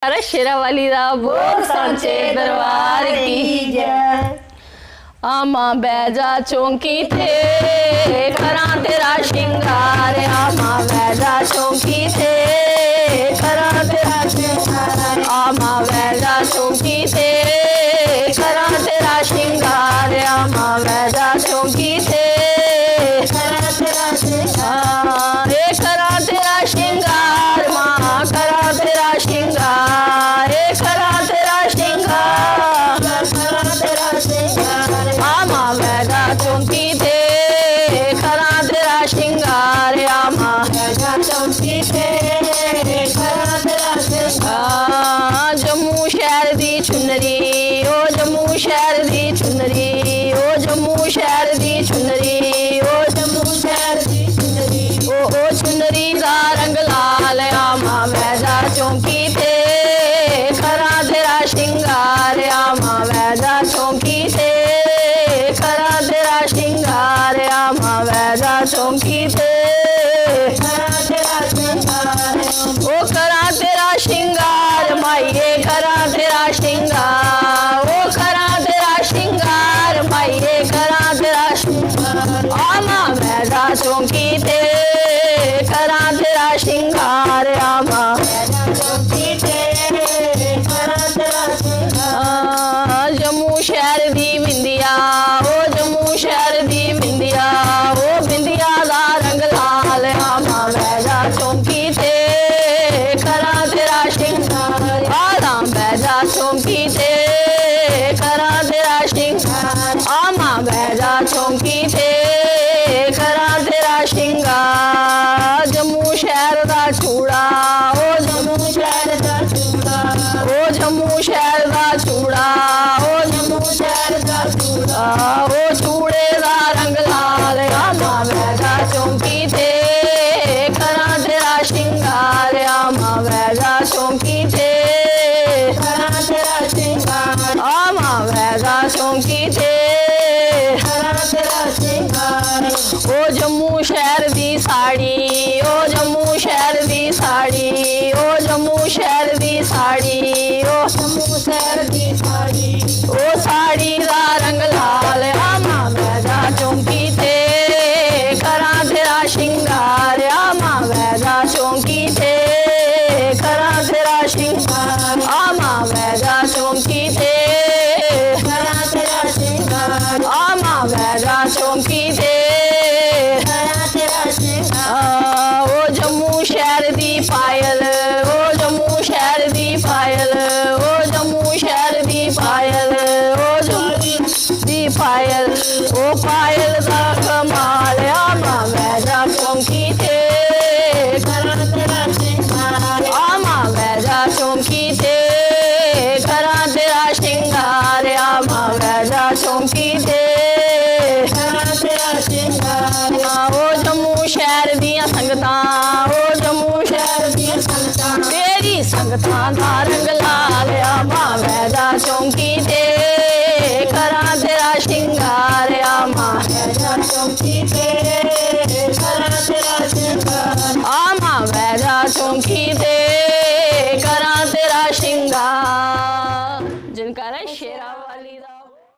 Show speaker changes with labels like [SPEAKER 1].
[SPEAKER 1] अरे शेरावाली दा बोल सांचे दरबार की जय। आमा बैजा चौंकी थे करा तेरा श्रृंगार, आमा बैजा चौंकी थे करा तेरा श्रृंगार, आमा बैजा चौंकी थे करा तेरा श्रृंगार, आमा बैजा चौंकी थे करा तेरा श्रृंगार, करा तेरा श्रृंगार माँ करा तेरा श्रृंगार, करा तेरा श्रृंगार करा तेरा श्रृंगार, आमा बैजा चौंकी थे करा तेरा श्रृंगार, आमा बैजा चौंकी थे करा तेरा श्रृंगार। जम्मू शहर दी चुनरी ओ जम्मू शहर दी चुनरी ओ जम्मू शहर दी चुनरी ओ जम्मू शहर दी चुनरी ओ चुनरी दा रंग लाल, आमा बैजा चौंकी थे करा तेरा श्रृंगार, आमा बैजा चौंकी थे करा तेरा श्रृंगार, आमा बैजा चौंकी थे करा तेरा श्रृंगार, ओ करा तेरा श्रृंगार माइये करा तेरा श्रृंगार, ओ करा तेरा श्रृंगार माइये करा तेरा श्रृंगार, आमा बैजा चौंकी थे करा तेरा श्रृंगार, आमा बैजा चौंकी थे करा तेरा श्रृंगार। जम्मू शहर दी बिंदिया ओ जम्मू शहर दी बिंदिया ओ बिंदिया दा रंग लाल, आमा बैजा चौंकी थे करा तेरा श्रृंगार, आमा बैजा चौंकी थे करा तेरा श्रृंगार, आमा बैजा चौंकी थे करा तेरा श्रृंगार। जम्मू शहर दा चूड़ा ओ जम्मू शहर दा चूड़ा ओ जम्मू शहर दा चूड़ा ओ जम्मू शहर दा चूड़ा ओ चूड़े दा रंग लाल, आमा बैजा चौंकी थे करा तेरा श्रृंगार, आमा बैजा चौंकी थे करा तेरा श्रृंगार, आमा बैजा चौंकी थे करा तेरा श्रृंगार। ओ जम्मू शहर दी साड़ी ओ जम्मू शहर दी साड़ी ओ जम्मू शहर दी साड़ी ओ जम्मू शहर दी साड़ी ओ साड़ी दा रंग लाल, आमा बैजा चौंकी थे करा तेरा श्रृंगार, आमा बैजा चौंकी थे करा तेरा श्रृंगार, आमा बैजा चौंकी थे करा तेरा श्रृंगार, आमा बैजा चौंकी थे करा तेरा श्रृंगार। ओ जम्मू शहर दी पायल ओ जम्मू शहर दी पायल ओ जम्मू शहर दी पायल ओ जम्मू दी पायल ओ पायल दा कमाल, आमा बैजा चौंकी थे करा तेरा श्रृंगार, आमा बैजा चौंकी थे करा तेरा श्रृंगार, आमा बैजा चौंकी थे करा तेरा श्रृंगार। ओ जम्मू शहर दियां संगतां ओ जम्मू शहर दियां संगतां तेरी संगतां दा रंग लाल, आमा बैजा चौंकी थे करा तेरा श्रृंगार, आमा बैजा चौंकी थे